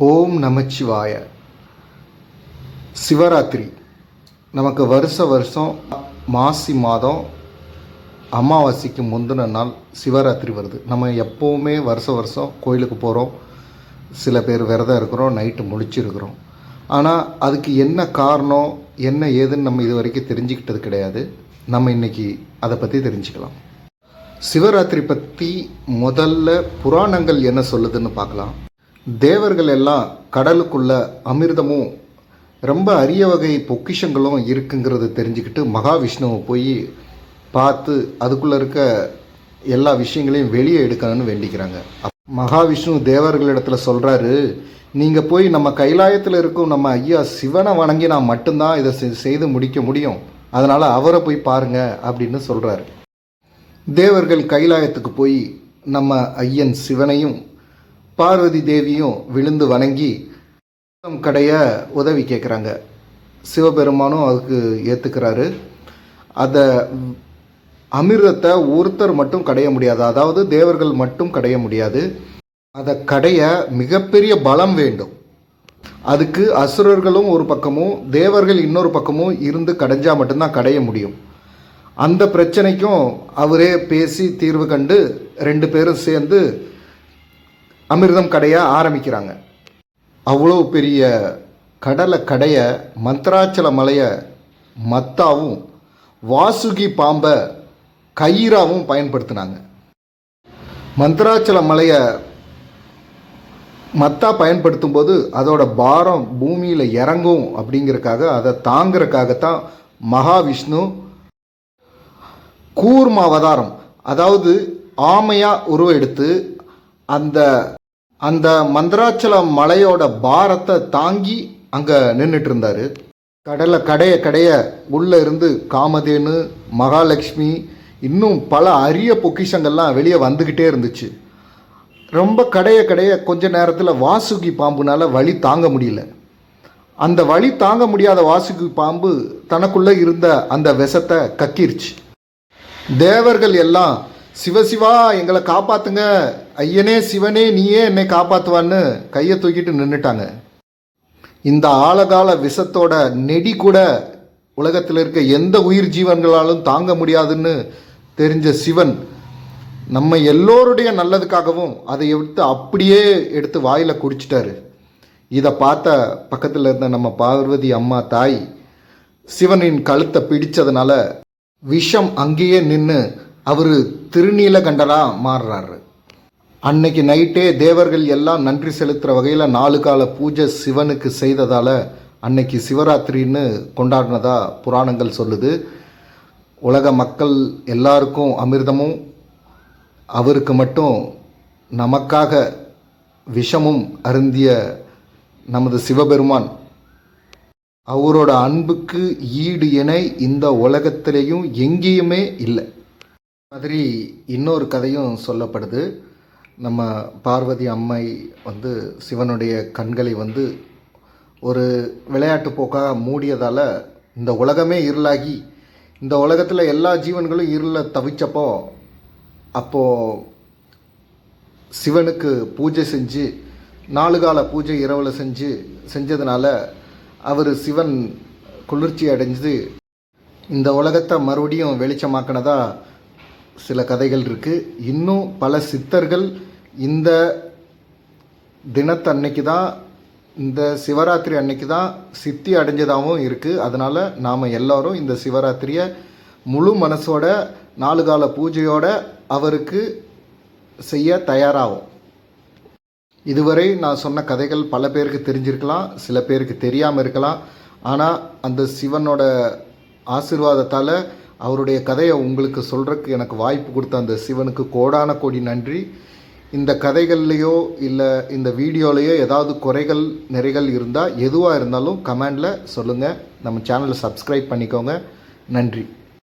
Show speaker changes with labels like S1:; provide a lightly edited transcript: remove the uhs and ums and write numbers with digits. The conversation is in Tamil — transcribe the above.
S1: ஓம் நமச்சிவாய. சிவராத்திரி நமக்கு வருஷம் மாசி மாதம் அமாவாசைக்கு முந்தின நாள் சிவராத்திரி வருது. நம்ம எப்போவுமே வருஷம் கோயிலுக்கு போகிறோம், சில பேர் விரதம் இருக்கிறோம், நைட்டு முழிச்சிருக்கிறோம். ஆனால் அதுக்கு என்ன காரணம், என்ன ஏதுன்னு நம்ம இது வரைக்கும் தெரிஞ்சுக்கிட்டது கிடையாது. நம்ம இன்றைக்கி அதை பற்றி தெரிஞ்சுக்கலாம். சிவராத்திரி பற்றி முதல்ல புராணங்கள் என்ன சொல்லுதுன்னு பார்க்கலாம். தேவர்கள் எல்லாம் கடலுக்குள்ள அமிர்தமும் ரொம்ப அரிய வகை பொக்கிஷங்களும் இருக்குங்கிறத தெரிஞ்சுக்கிட்டு மகாவிஷ்ணுவை போய் பார்த்து அதுக்குள்ளே இருக்க எல்லா விஷயங்களையும் வெளியே எடுக்கணும்னு வேண்டிக்கிறாங்க. மகாவிஷ்ணு தேவர்களிடத்துல சொல்கிறாரு, நீங்கள் போய் நம்ம கைலாயத்தில் இருக்கும் நம்ம ஐயா சிவனை வணங்கினா மட்டும்தான் இதை செய்து முடிக்க முடியும், அதனால் அவரை போய் பாருங்க அப்படின்னு சொல்கிறாரு. தேவர்கள் கைலாயத்துக்கு போய் நம்ம ஐயன் சிவனையும் பார்வதி தேவியும் விழுந்து வணங்கி கடைய உதவி கேட்குறாங்க. சிவபெருமானும் அதுக்கு ஏற்றுக்கிறாரு. அதை அமிர்தத்தை ஒருத்தர் மட்டும் கடைய முடியாது, அதாவது தேவர்கள் மட்டும் கடைய முடியாது. அதை கடைய மிகப்பெரிய பலம் வேண்டும். அதுக்கு அசுரர்களும் ஒரு பக்கமும் தேவர்கள் இன்னொரு பக்கமும் இருந்து கடைஞ்சால் மட்டும்தான் கடைய முடியும். அந்த பிரச்சனைக்கும் அவரே பேசி தீர்வு கண்டு 2 பேரும் சேர்ந்து அமிர்தம் கடைய ஆரம்பிக்கிறாங்க. அவ்வளோ பெரிய கடலை கடைய மந்த்ராச்சல மலையை மத்தாவும் வாசுகி பாம்பை கயிறாவும் பயன்படுத்தினாங்க. மந்த்ராச்சல மலையை மத்தா பயன்படுத்தும் போது அதோட பாரம் பூமியில் இறங்கும் அப்படிங்கிறதுக்காக, அதை தாங்கிறதுக்காகத்தான் மகாவிஷ்ணு கூர்ம அவதாரம், அதாவது ஆமையாக உருவம் எடுத்து அந்த மந்திராச்சல மலையோட பாரத்தை தாங்கி அங்கே நின்றுட்டு இருந்தார். கடலை கடைய உள்ளே இருந்து காமதேனு, மகாலட்சுமி, இன்னும் பல அரிய பொக்கிஷங்கள்லாம் வெளியே வந்துக்கிட்டே இருந்துச்சு. ரொம்ப கடைய கொஞ்ச நேரத்தில் வாசுகி பாம்புனால் வலி தாங்க முடியல. அந்த வலி தாங்க முடியாத வாசுகி பாம்பு தனக்குள்ளே இருந்த அந்த விஷத்தை கக்கிருச்சு. தேவர்கள் எல்லாம் சிவசிவா எங்களை காப்பாற்றுங்க, ஐயனே சிவனே நீயே என்னை காப்பாற்றுவான்னு கையை தூக்கிட்டு நின்றுட்டாங்க. இந்த ஆழகால விஷத்தோட நெடி கூட உலகத்தில் இருக்க எந்த உயிர் ஜீவன்களாலும் தாங்க முடியாதுன்னு தெரிஞ்ச சிவன் நம்ம எல்லோருடைய நல்லதுக்காகவும் அதை அப்படியே எடுத்து வாயில் குடிச்சிட்டாரு. இதை பார்த்த பக்கத்தில் இருந்த நம்ம பார்வதி அம்மா தாய் சிவனின் கழுத்தை பிடிச்சதுனால விஷம் அங்கேயே நின்று அவர் திருநீலகண்டராக மாறுறாரு. அன்னைக்கு நைட்டே தேவர்கள் எல்லாம் நன்றி செலுத்துகிற வகையில் 4 கால பூஜை சிவனுக்கு செய்ததால் அன்னைக்கு சிவராத்திரின்னு கொண்டாடினதா புராணங்கள் சொல்லுது. உலக மக்கள் எல்லாருக்கும் அமிர்தமும், அவருக்கு மட்டும் நமக்காக விஷமும் அருந்திய நமது சிவபெருமான், அவரோட அன்புக்கு ஈடு இணை இந்த உலகத்திலேயும் எங்கேயுமே இல்லை. மாதிரி இன்னொரு கதையும் சொல்லப்படுது. நம்ம பார்வதி அம்மை சிவனுடைய கண்களை ஒரு விளையாட்டு போக்காக மூடியதால் இந்த உலகமே இருளாகி இந்த உலகத்தில் எல்லா ஜீவன்களும் இருளில் தவிச்சப்போ அப்போது சிவனுக்கு பூஜை செஞ்சு 4 கால பூஜை இரவில் செஞ்சதுனால அவர் சிவன் குளிர்ச்சி அடைஞ்சு இந்த உலகத்தை மறுபடியும் வெளிச்சமாக்கினதா சில கதைகள் இருக்குது. இன்னும் பல சித்தர்கள் இந்த தினத்தன்னைக்கு தான், இந்த சிவராத்திரி அன்னைக்கு தான் சித்தி அடைஞ்சதாகவும் இருக்குது. அதனால் நாம் எல்லோரும் இந்த சிவராத்திரியை முழு மனசோட 4 கால பூஜையோட அவருக்கு செய்ய தயாராகும். இதுவரை நான் சொன்ன கதைகள் பல பேருக்கு தெரிஞ்சிருக்கலாம், சில பேருக்கு தெரியாமல் இருக்கலாம். ஆனால் அந்த சிவனோட ஆசீர்வாதத்தால் அவருடைய கதையை உங்களுக்கு சொல்கிறதுக்கு எனக்கு வாய்ப்பு கொடுத்த அந்த சிவனுக்கு கோடான கோடி நன்றி. இந்த கதைகள்லையோ இல்லை இந்த வீடியோலையோ ஏதாவது குறைகள் நிறைகள் இருந்தால் எதுவாக இருந்தாலும் கமெண்டில் சொல்லுங்கள். நம்ம சேனலை சப்ஸ்கிரைப் பண்ணிக்கோங்க. நன்றி.